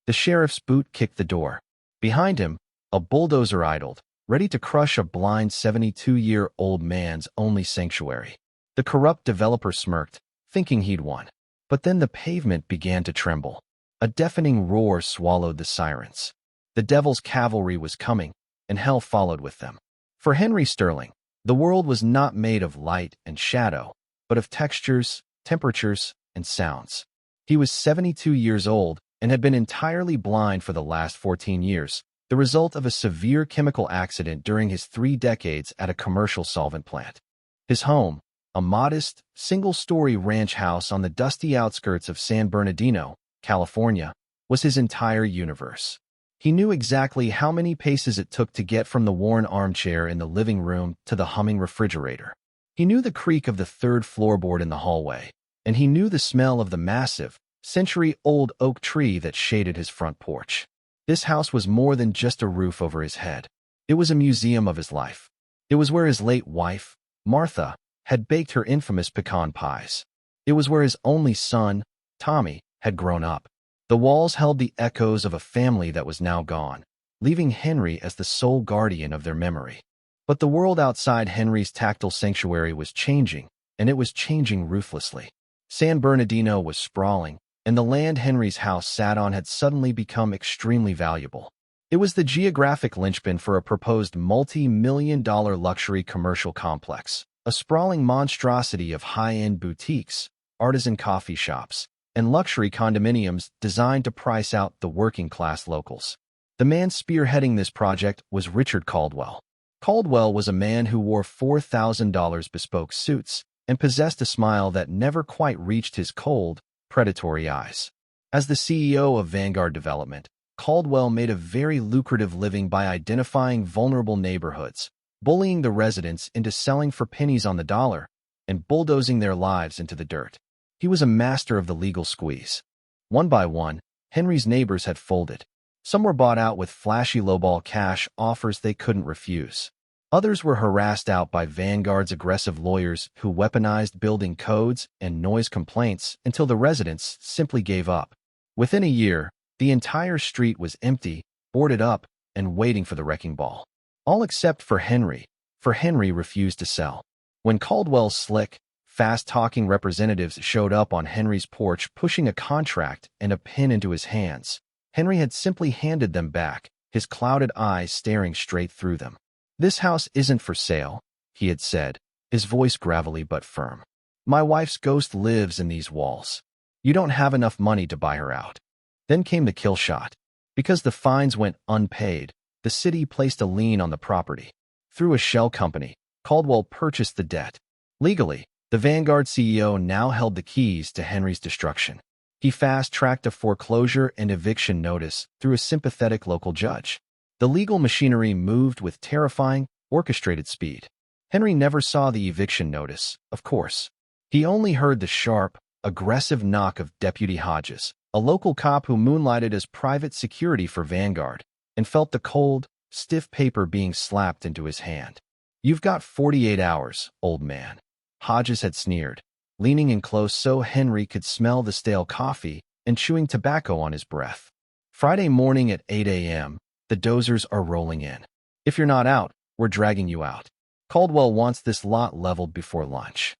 The sheriff's boot kicked the door. Behind him, a bulldozer idled, ready to crush a blind 72-year-old man's only sanctuary. The corrupt developer smirked, thinking he'd won. But then the pavement began to tremble. A deafening roar swallowed the sirens. The devil's cavalry was coming, and hell followed with them. For Henry Sterling, the world was not made of light and shadow, but of textures, temperatures, and sounds. He was 72 years old and had been entirely blind for the last 14 years, the result of a severe chemical accident during his 3 decades at a commercial solvent plant. His home, a modest, single-story ranch house on the dusty outskirts of San Bernardino, California, was his entire universe. He knew exactly how many paces it took to get from the worn armchair in the living room to the humming refrigerator. He knew the creak of the 3rd floorboard in the hallway, and he knew the smell of the massive, century-old oak tree that shaded his front porch. This house was more than just a roof over his head. It was a museum of his life. It was where his late wife, Martha, had baked her infamous pecan pies. It was where his only son, Tommy, had grown up. The walls held the echoes of a family that was now gone, leaving Henry as the sole guardian of their memory. But the world outside Henry's tactile sanctuary was changing, and it was changing ruthlessly. San Bernardino was sprawling, and the land Henry's house sat on had suddenly become extremely valuable. It was the geographic linchpin for a proposed multi-million-dollar luxury commercial complex, a sprawling monstrosity of high-end boutiques, artisan coffee shops, and luxury condominiums designed to price out the working-class locals. The man spearheading this project was Richard Caldwell. Caldwell was a man who wore $4,000 bespoke suits and possessed a smile that never quite reached his cold, predatory eyes. As the CEO of Vanguard Development, Caldwell made a very lucrative living by identifying vulnerable neighborhoods, bullying the residents into selling for pennies on the dollar, and bulldozing their lives into the dirt. He was a master of the legal squeeze. One by one, Henry's neighbors had folded. Some were bought out with flashy lowball cash offers they couldn't refuse. Others were harassed out by Vanguard's aggressive lawyers who weaponized building codes and noise complaints until the residents simply gave up. Within a year, the entire street was empty, boarded up, and waiting for the wrecking ball. All except for Henry, refused to sell. When Caldwell's slick, fast-talking representatives showed up on Henry's porch pushing a contract and a pen into his hands, Henry had simply handed them back, his clouded eyes staring straight through them. "This house isn't for sale," he had said, his voice gravelly but firm. "My wife's ghost lives in these walls. You don't have enough money to buy her out." Then came the kill shot. Because the fines went unpaid, the city placed a lien on the property. Through a shell company, Caldwell purchased the debt. Legally, the Vanguard CEO now held the keys to Henry's destruction. He fast-tracked a foreclosure and eviction notice through a sympathetic local judge. The legal machinery moved with terrifying, orchestrated speed. Henry never saw the eviction notice, of course. He only heard the sharp, aggressive knock of Deputy Hodges, a local cop who moonlighted as private security for Vanguard, and felt the cold, stiff paper being slapped into his hand. "You've got 48 hours, old man," Hodges had sneered, leaning in close so Henry could smell the stale coffee and chewing tobacco on his breath. "Friday morning at 8 a.m., the dozers are rolling in. If you're not out, we're dragging you out. Caldwell wants this lot leveled before lunch."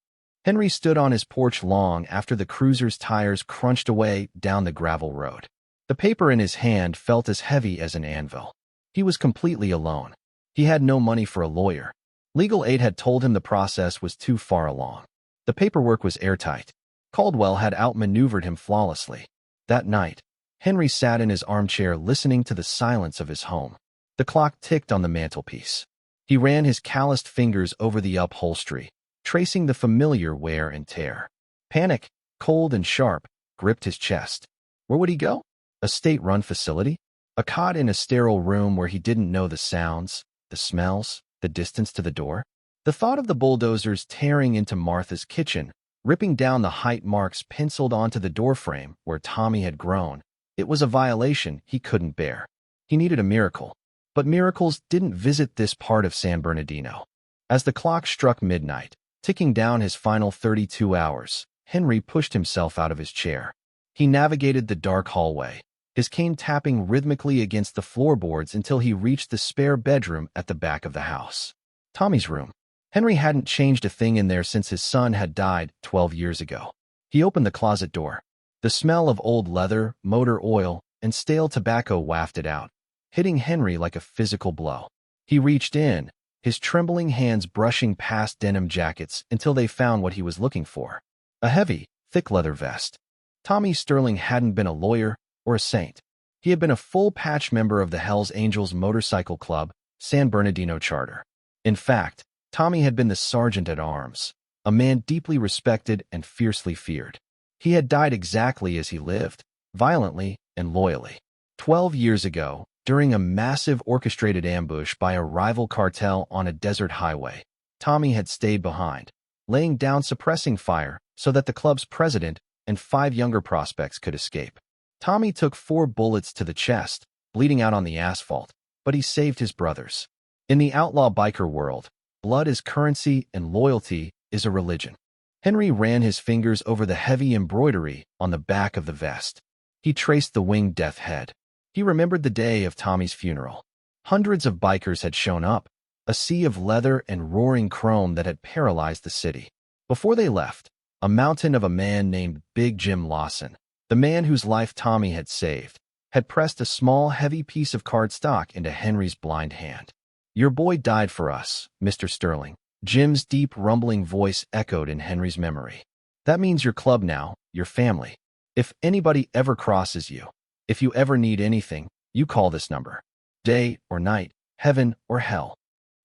Henry stood on his porch long after the cruiser's tires crunched away down the gravel road. The paper in his hand felt as heavy as an anvil. He was completely alone. He had no money for a lawyer. Legal aid had told him the process was too far along. The paperwork was airtight. Caldwell had outmaneuvered him flawlessly. That night, Henry sat in his armchair listening to the silence of his home. The clock ticked on the mantelpiece. He ran his calloused fingers over the upholstery, tracing the familiar wear and tear. Panic, cold and sharp, gripped his chest. Where would he go? A state-run facility? A cot in a sterile room where he didn't know the sounds, the smells, the distance to the door? The thought of the bulldozers tearing into Martha's kitchen, ripping down the height marks penciled onto the doorframe where Tommy had grown, it was a violation he couldn't bear. He needed a miracle. But miracles didn't visit this part of San Bernardino. As the clock struck midnight, ticking down his final 32 hours, Henry pushed himself out of his chair. He navigated the dark hallway, his cane tapping rhythmically against the floorboards until he reached the spare bedroom at the back of the house. Tommy's room. Henry hadn't changed a thing in there since his son had died 12 years ago. He opened the closet door. The smell of old leather, motor oil, and stale tobacco wafted out, hitting Henry like a physical blow. He reached in, his trembling hands brushing past denim jackets until they found what he was looking for. A heavy, thick leather vest. Tommy Sterling hadn't been a lawyer or a saint. He had been a full-patch member of the Hells Angels Motorcycle Club, San Bernardino Charter. In fact, Tommy had been the sergeant-at-arms, a man deeply respected and fiercely feared. He had died exactly as he lived, violently and loyally. 12 years ago, during a massive orchestrated ambush by a rival cartel on a desert highway, Tommy had stayed behind, laying down suppressing fire so that the club's president and 5 younger prospects could escape. Tommy took 4 bullets to the chest, bleeding out on the asphalt, but he saved his brothers. In the outlaw biker world, blood is currency and loyalty is a religion. Henry ran his fingers over the heavy embroidery on the back of the vest. He traced the winged death head. He remembered the day of Tommy's funeral. Hundreds of bikers had shown up, a sea of leather and roaring chrome that had paralyzed the city. Before they left, a mountain of a man named Big Jim Lawson, the man whose life Tommy had saved, had pressed a small, heavy piece of cardstock into Henry's blind hand. "Your boy died for us, Mr. Sterling." Jim's deep, rumbling voice echoed in Henry's memory. "That means your club now, your family. If anybody ever crosses you, if you ever need anything, you call this number. Day or night, heaven or hell."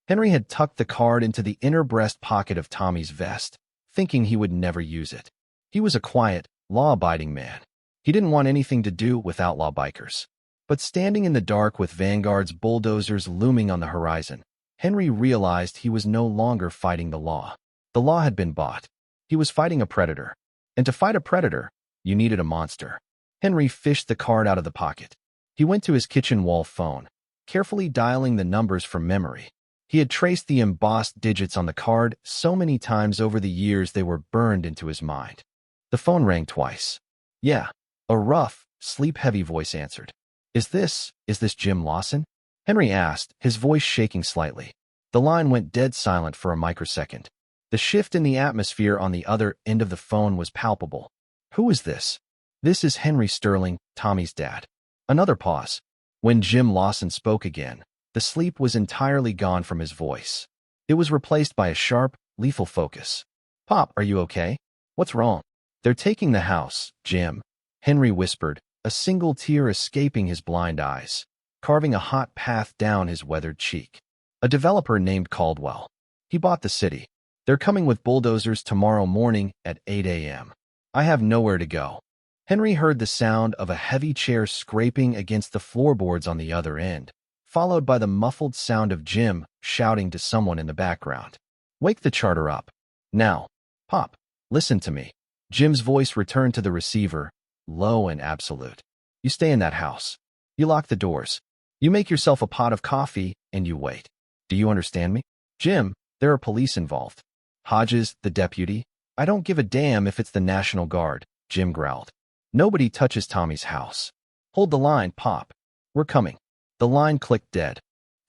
Henry had tucked the card into the inner breast pocket of Tommy's vest, thinking he would never use it. He was a quiet, law-abiding man. He didn't want anything to do with outlaw bikers. But standing in the dark with Vanguard's bulldozers looming on the horizon, Henry realized he was no longer fighting the law. The law had been bought. He was fighting a predator. And to fight a predator, you needed a monster. Henry fished the card out of the pocket. He went to his kitchen wall phone, carefully dialing the numbers from memory. He had traced the embossed digits on the card so many times over the years they were burned into his mind. The phone rang twice. "Yeah," a rough, sleep-heavy voice answered. Is this Jim Lawson?" Henry asked, his voice shaking slightly. The line went dead silent for a microsecond. The shift in the atmosphere on the other end of the phone was palpable. "Who is this?" "This is Henry Sterling, Tommy's dad." Another pause. When Jim Lawson spoke again, the sleep was entirely gone from his voice. It was replaced by a sharp, lethal focus. "Pop, are you okay? What's wrong?" "They're taking the house, Jim," Henry whispered, a single tear escaping his blind eyes, carving a hot path down his weathered cheek. "A developer named Caldwell. He bought the city. They're coming with bulldozers tomorrow morning at 8 a.m. I have nowhere to go." Henry heard the sound of a heavy chair scraping against the floorboards on the other end, followed by the muffled sound of Jim shouting to someone in the background. "Wake the charter up. Now. Pop, listen to me." Jim's voice returned to the receiver, low and absolute. "You stay in that house. You lock the doors. You make yourself a pot of coffee, and you wait. Do you understand me?" "Jim, there are police involved. Hodges, the deputy. I don't give a damn if it's the National Guard," Jim growled. "Nobody touches Tommy's house. Hold the line, Pop. We're coming." The line clicked dead.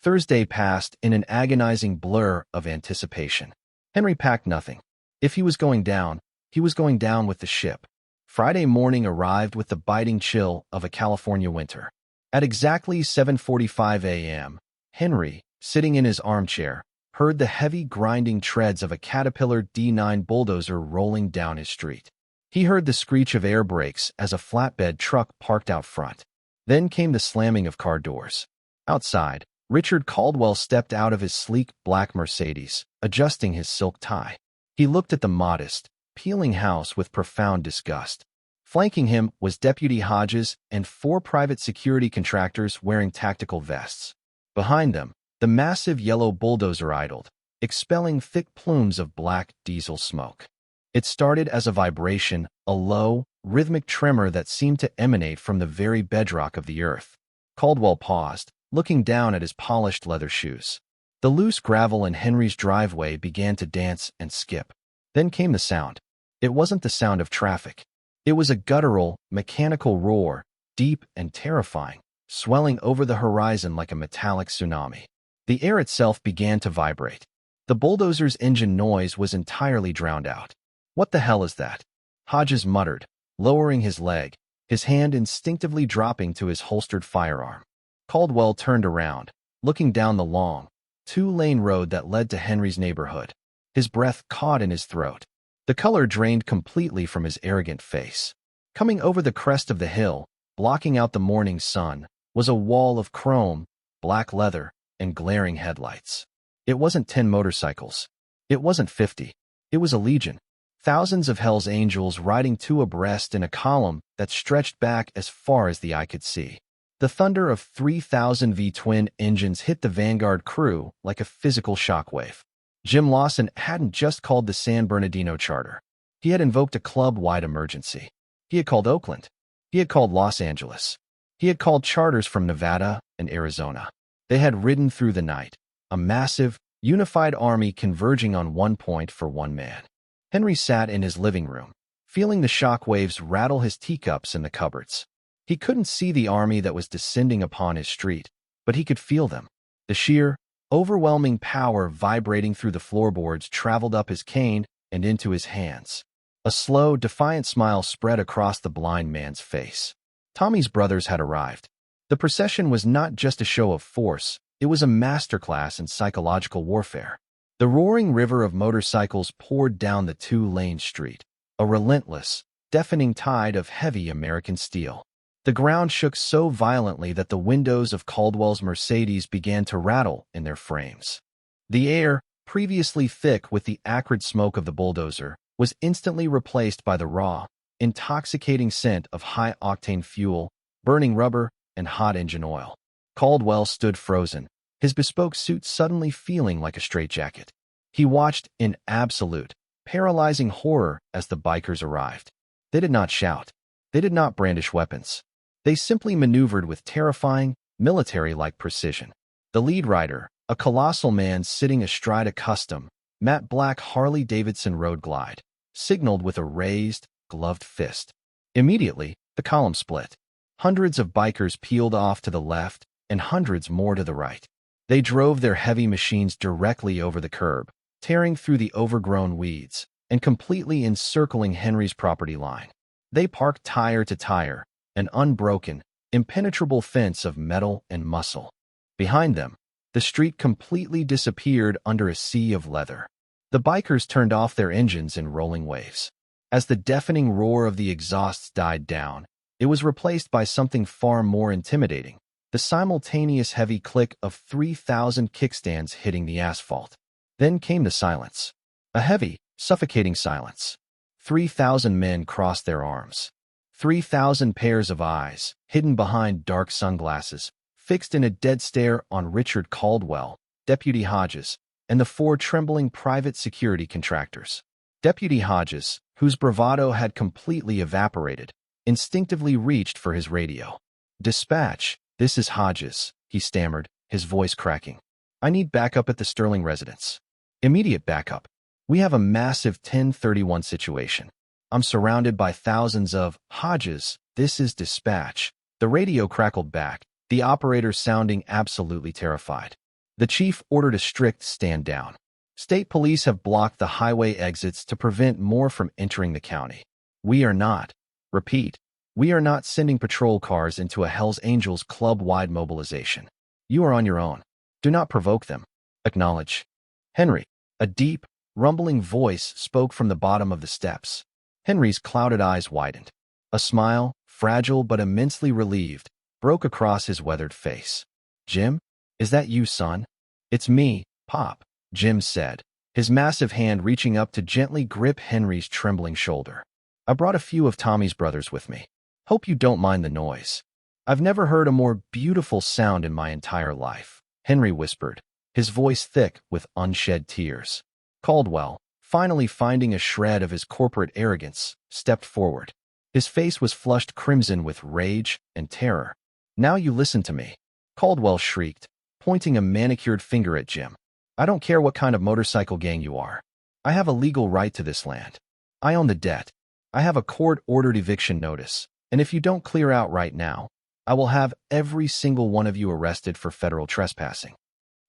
Thursday passed in an agonizing blur of anticipation. Henry packed nothing. If he was going down, he was going down with the ship. Friday morning arrived with the biting chill of a California winter. At exactly 7:45 a.m., Henry, sitting in his armchair, heard the heavy grinding treads of a Caterpillar D9 bulldozer rolling down his street. He heard the screech of air brakes as a flatbed truck parked out front. Then came the slamming of car doors. Outside, Richard Caldwell stepped out of his sleek black Mercedes, adjusting his silk tie. He looked at the modest, peeling house with profound disgust. Flanking him was Deputy Hodges and 4 private security contractors wearing tactical vests. Behind them, the massive yellow bulldozer idled, expelling thick plumes of black diesel smoke. It started as a vibration, a low, rhythmic tremor that seemed to emanate from the very bedrock of the earth. Caldwell paused, looking down at his polished leather shoes. The loose gravel in Henry's driveway began to dance and skip. Then came the sound. It wasn't the sound of traffic. It was a guttural, mechanical roar, deep and terrifying, swelling over the horizon like a metallic tsunami. The air itself began to vibrate. The bulldozer's engine noise was entirely drowned out. "What the hell is that?" Hodges muttered, lowering his leg, his hand instinctively dropping to his holstered firearm. Caldwell turned around, looking down the long, two-lane road that led to Henry's neighborhood. His breath caught in his throat. The color drained completely from his arrogant face. Coming over the crest of the hill, blocking out the morning sun, was a wall of chrome, black leather, and glaring headlights. It wasn't 10 motorcycles. It wasn't 50. It was a legion. Thousands of Hell's Angels riding two abreast in a column that stretched back as far as the eye could see. The thunder of 3,000 V-twin engines hit the Vanguard crew like a physical shockwave. Jim Lawson hadn't just called the San Bernardino charter. He had invoked a club-wide emergency. He had called Oakland. He had called Los Angeles. He had called charters from Nevada and Arizona. They had ridden through the night, a massive, unified army converging on one point for one man. Henry sat in his living room, feeling the shock waves rattle his teacups in the cupboards. He couldn't see the army that was descending upon his street, but he could feel them. The sheer, overwhelming power vibrating through the floorboards traveled up his cane and into his hands. A slow, defiant smile spread across the blind man's face. Tommy's brothers had arrived. The procession was not just a show of force, it was a masterclass in psychological warfare. The roaring river of motorcycles poured down the two-lane street, a relentless, deafening tide of heavy American steel. The ground shook so violently that the windows of Caldwell's Mercedes began to rattle in their frames. The air, previously thick with the acrid smoke of the bulldozer, was instantly replaced by the raw, intoxicating scent of high-octane fuel, burning rubber, and hot engine oil. Caldwell stood frozen, his bespoke suit suddenly feeling like a straitjacket. He watched in absolute, paralyzing horror as the bikers arrived. They did not shout. They did not brandish weapons. They simply maneuvered with terrifying, military-like precision. The lead rider, a colossal man sitting astride a custom, matte black Harley-Davidson Road Glide, signaled with a raised, gloved fist. Immediately, the column split. Hundreds of bikers peeled off to the left and hundreds more to the right. They drove their heavy machines directly over the curb, tearing through the overgrown weeds and completely encircling Henry's property line. They parked tire to tire, an unbroken, impenetrable fence of metal and muscle. Behind them, the street completely disappeared under a sea of leather. The bikers turned off their engines in rolling waves. As the deafening roar of the exhausts died down, it was replaced by something far more intimidating, the simultaneous heavy click of 3,000 kickstands hitting the asphalt. Then came the silence. A heavy, suffocating silence. 3,000 men crossed their arms. 3,000 pairs of eyes, hidden behind dark sunglasses, fixed in a dead stare on Richard Caldwell, Deputy Hodges, and the four trembling private security contractors. Deputy Hodges, whose bravado had completely evaporated, instinctively reached for his radio. "Dispatch, this is Hodges," he stammered, his voice cracking. "I need backup at the Sterling residence. Immediate backup. We have a massive 1031 situation. I'm surrounded by thousands of Hodges. This is dispatch." The radio crackled back, the operator sounding absolutely terrified. The chief ordered a strict stand down. State police have blocked the highway exits to prevent more from entering the county. We are not, repeat, we are not sending patrol cars into a Hell's Angels club-wide mobilization. You are on your own. Do not provoke them. Acknowledge. Henry. A deep, rumbling voice spoke from the bottom of the steps. Henry's clouded eyes widened. A smile, fragile but immensely relieved, broke across his weathered face. "Jim? Is that you, son?" "It's me, Pop," Jim said, his massive hand reaching up to gently grip Henry's trembling shoulder. "I brought a few of Tommy's brothers with me. Hope you don't mind the noise." "I've never heard a more beautiful sound in my entire life," Henry whispered, his voice thick with unshed tears. Caldwell, finally finding a shred of his corporate arrogance, stepped forward. His face was flushed crimson with rage and terror. "Now you listen to me," Caldwell shrieked, pointing a manicured finger at Jim. "I don't care what kind of motorcycle gang you are. I have a legal right to this land. I own the debt. I have a court-ordered eviction notice. And if you don't clear out right now, I will have every single one of you arrested for federal trespassing."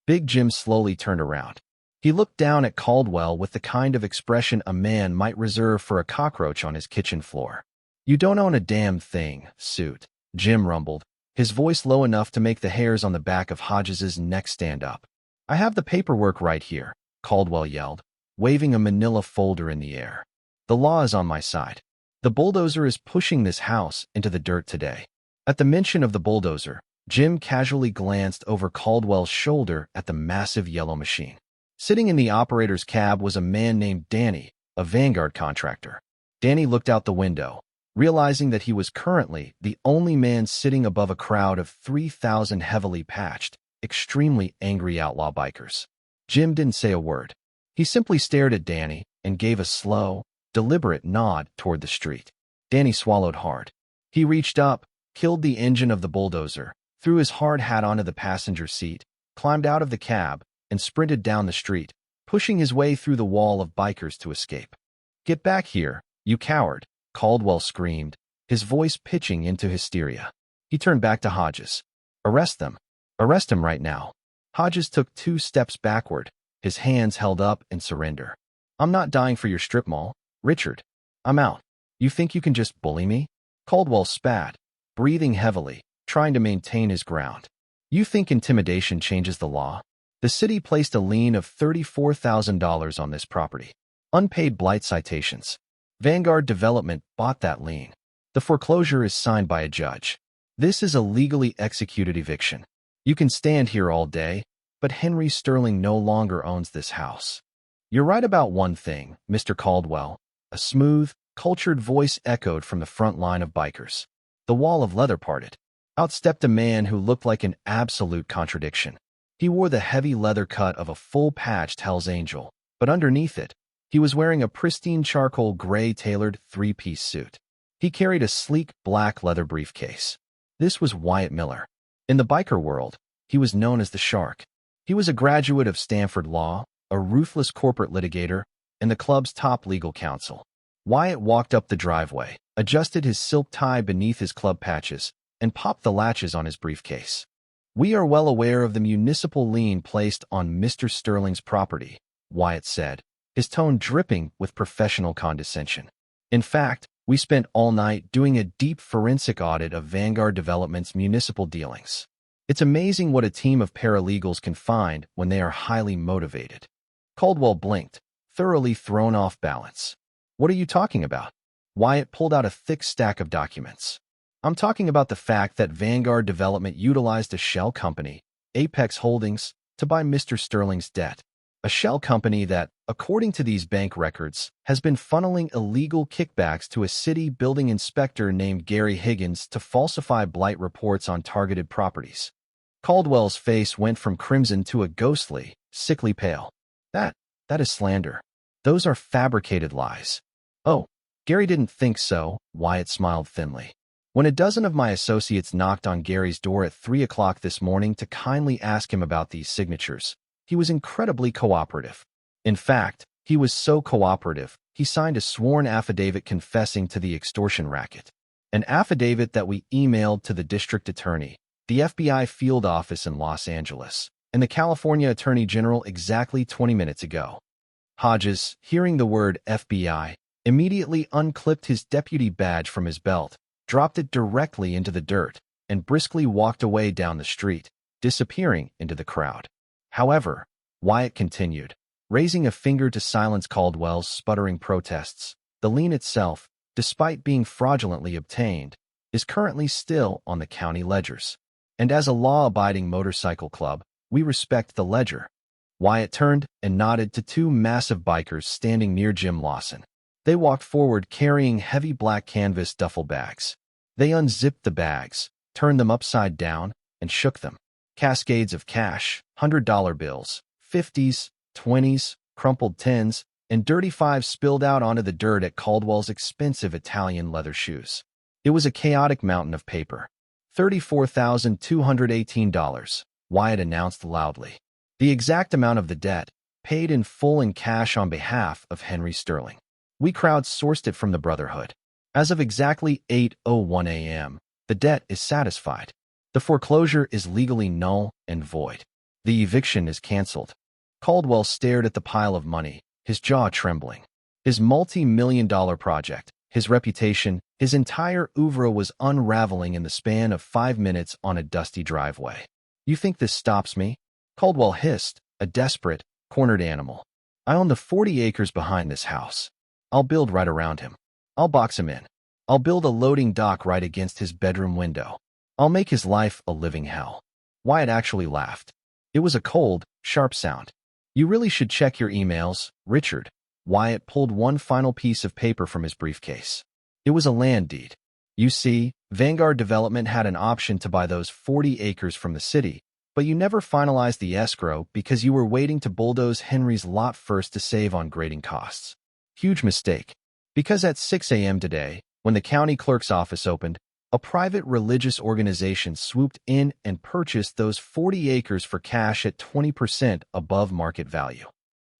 Big Jim slowly turned around. He looked down at Caldwell with the kind of expression a man might reserve for a cockroach on his kitchen floor. "You don't own a damn thing, suit," Jim rumbled, his voice low enough to make the hairs on the back of Hodges's neck stand up. "I have the paperwork right here," Caldwell yelled, waving a manila folder in the air. "The law is on my side. The bulldozer is pushing this house into the dirt today." At the mention of the bulldozer, Jim casually glanced over Caldwell's shoulder at the massive yellow machine. Sitting in the operator's cab was a man named Danny, a Vanguard contractor. Danny looked out the window, realizing that he was currently the only man sitting above a crowd of 3,000 heavily patched, extremely angry outlaw bikers. Jim didn't say a word. He simply stared at Danny and gave a slow, deliberate nod toward the street. Danny swallowed hard. He reached up, killed the engine of the bulldozer, threw his hard hat onto the passenger seat, climbed out of the cab, and sprinted down the street, pushing his way through the wall of bikers to escape. "Get back here, you coward," Caldwell screamed, his voice pitching into hysteria. He turned back to Hodges. "Arrest them. Arrest him right now." Hodges took 2 steps backward, his hands held up in surrender. "I'm not dying for your strip mall, Richard. I'm out. You think you can just bully me?" Caldwell spat, breathing heavily, trying to maintain his ground. "You think intimidation changes the law? The city placed a lien of $34,000 on this property. Unpaid blight citations. Vanguard Development bought that lien. The foreclosure is signed by a judge. This is a legally executed eviction. You can stand here all day, but Henry Sterling no longer owns this house." "You're right about one thing, Mr. Caldwell," a smooth, cultured voice echoed from the front line of bikers. The wall of leather parted. Out stepped a man who looked like an absolute contradiction. He wore the heavy leather cut of a full-patched Hell's Angel, but underneath it, he was wearing a pristine charcoal gray tailored 3-piece suit. He carried a sleek black leather briefcase. This was Wyatt Miller. In the biker world, he was known as the Shark. He was a graduate of Stanford Law, a ruthless corporate litigator, and the club's top legal counsel. Wyatt walked up the driveway, adjusted his silk tie beneath his club patches, and popped the latches on his briefcase. "We are well aware of the municipal lien placed on Mr. Sterling's property," Wyatt said, his tone dripping with professional condescension. "In fact, we spent all night doing a deep forensic audit of Vanguard Development's municipal dealings. It's amazing what a team of paralegals can find when they are highly motivated." Caldwell blinked, thoroughly thrown off balance. "What are you talking about?" Wyatt pulled out a thick stack of documents. "I'm talking about the fact that Vanguard Development utilized a shell company, Apex Holdings, to buy Mr. Sterling's debt. A shell company that, according to these bank records, has been funneling illegal kickbacks to a city building inspector named Gary Higgins to falsify blight reports on targeted properties." Caldwell's face went from crimson to a ghostly, sickly pale. That is slander. Those are fabricated lies." "Oh, Gary didn't think so," Wyatt smiled thinly. "When a dozen of my associates knocked on Gary's door at 3 o'clock this morning to kindly ask him about these signatures, he was incredibly cooperative. In fact, he was so cooperative, he signed a sworn affidavit confessing to the extortion racket. An affidavit that we emailed to the district attorney, the FBI field office in Los Angeles, and the California Attorney General exactly 20 minutes ago." Hodges, hearing the word FBI, immediately unclipped his deputy badge from his belt, dropped it directly into the dirt, and briskly walked away down the street, disappearing into the crowd. "However," Wyatt continued, raising a finger to silence Caldwell's sputtering protests, "the lien itself, despite being fraudulently obtained, is currently still on the county ledgers. And as a law-abiding motorcycle club, we respect the ledger." Wyatt turned and nodded to 2 massive bikers standing near Jim Lawson. They walked forward carrying heavy black canvas duffel bags. They unzipped the bags, turned them upside down, and shook them. Cascades of cash, $100 bills, 50s, 20s, crumpled 10s, and dirty 5s spilled out onto the dirt at Caldwell's expensive Italian leather shoes. It was a chaotic mountain of paper. $34,218, Wyatt announced loudly. The exact amount of the debt, paid in full in cash on behalf of Henry Sterling. "We crowdsourced it from the Brotherhood. As of exactly 8:01 a.m., the debt is satisfied. The foreclosure is legally null and void. The eviction is canceled. Caldwell stared at the pile of money, his jaw trembling. His multi-million-dollar project, his reputation, his entire oeuvre was unraveling in the span of 5 minutes on a dusty driveway. "You think this stops me?" Caldwell hissed, a desperate, cornered animal. "I own the 40 acres behind this house. I'll build right around him. I'll box him in. I'll build a loading dock right against his bedroom window. I'll make his life a living hell." Wyatt actually laughed. It was a cold, sharp sound. "You really should check your emails, Richard." Wyatt pulled one final piece of paper from his briefcase. It was a land deed. "You see, Vanguard Development had an option to buy those 40 acres from the city, but you never finalized the escrow because you were waiting to bulldoze Henry's lot first to save on grading costs. Huge mistake. Because at 6 a.m. today, when the county clerk's office opened, a private religious organization swooped in and purchased those 40 acres for cash at 20% above market value."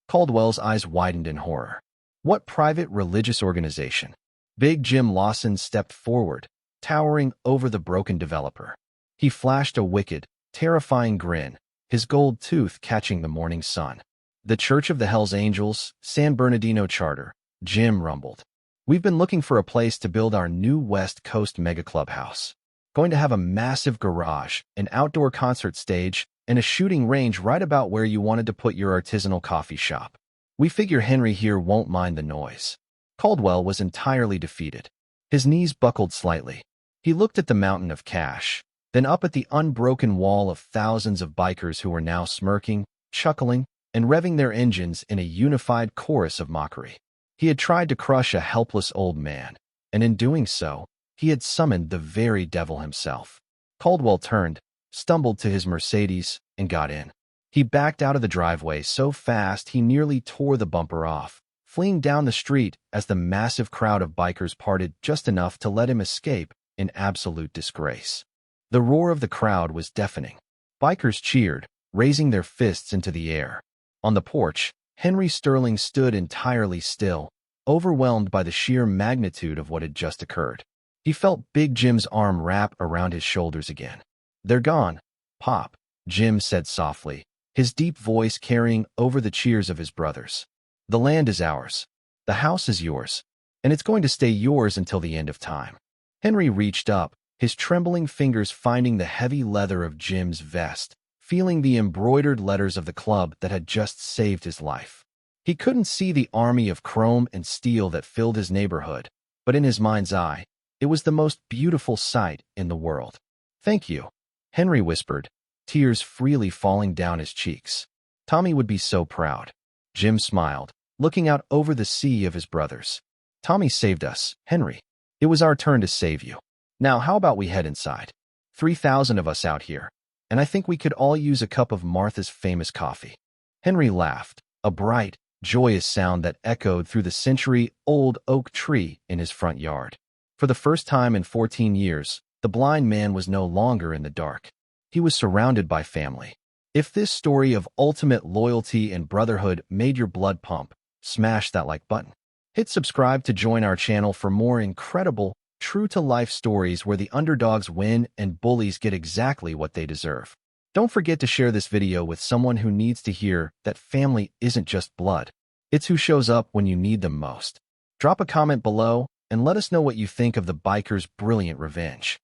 Caldwell's eyes widened in horror. "What private religious organization?" Big Jim Lawson stepped forward, towering over the broken developer. He flashed a wicked, terrifying grin, his gold tooth catching the morning sun. "The Church of the Hells Angels, San Bernardino Charter," Jim rumbled. "We've been looking for a place to build our new West Coast mega clubhouse. Going to have a massive garage, an outdoor concert stage, and a shooting range right about where you wanted to put your artisanal coffee shop. We figure Henry here won't mind the noise." Caldwell was entirely defeated. His knees buckled slightly. He looked at the mountain of cash, then up at the unbroken wall of thousands of bikers who were now smirking, chuckling, and revving their engines in a unified chorus of mockery. He had tried to crush a helpless old man, and in doing so, he had summoned the very devil himself. Caldwell turned, stumbled to his Mercedes, and got in. He backed out of the driveway so fast he nearly tore the bumper off, fleeing down the street as the massive crowd of bikers parted just enough to let him escape in absolute disgrace. The roar of the crowd was deafening. Bikers cheered, raising their fists into the air. On the porch, Henry Sterling stood entirely still, overwhelmed by the sheer magnitude of what had just occurred. He felt Big Jim's arm wrap around his shoulders again. "They're gone, Pop," Jim said softly, his deep voice carrying over the cheers of his brothers. "The land is ours. The house is yours. And it's going to stay yours until the end of time." Henry reached up, his trembling fingers finding the heavy leather of Jim's vest, feeling the embroidered letters of the club that had just saved his life. He couldn't see the army of chrome and steel that filled his neighborhood, but in his mind's eye, it was the most beautiful sight in the world. "Thank you," Henry whispered, tears freely falling down his cheeks. "Tommy would be so proud." Jim smiled, looking out over the sea of his brothers. "Tommy saved us, Henry. It was our turn to save you. Now how about we head inside? 3,000 of us out here, and I think we could all use a cup of Martha's famous coffee." Henry laughed, a bright, joyous sound that echoed through the century-old oak tree in his front yard. For the first time in 14 years, the blind man was no longer in the dark. He was surrounded by family. If this story of ultimate loyalty and brotherhood made your blood pump, smash that like button. Hit subscribe to join our channel for more incredible, true-to-life stories where the underdogs win and bullies get exactly what they deserve. Don't forget to share this video with someone who needs to hear that family isn't just blood. It's who shows up when you need them most. Drop a comment below and let us know what you think of the bikers' brilliant revenge.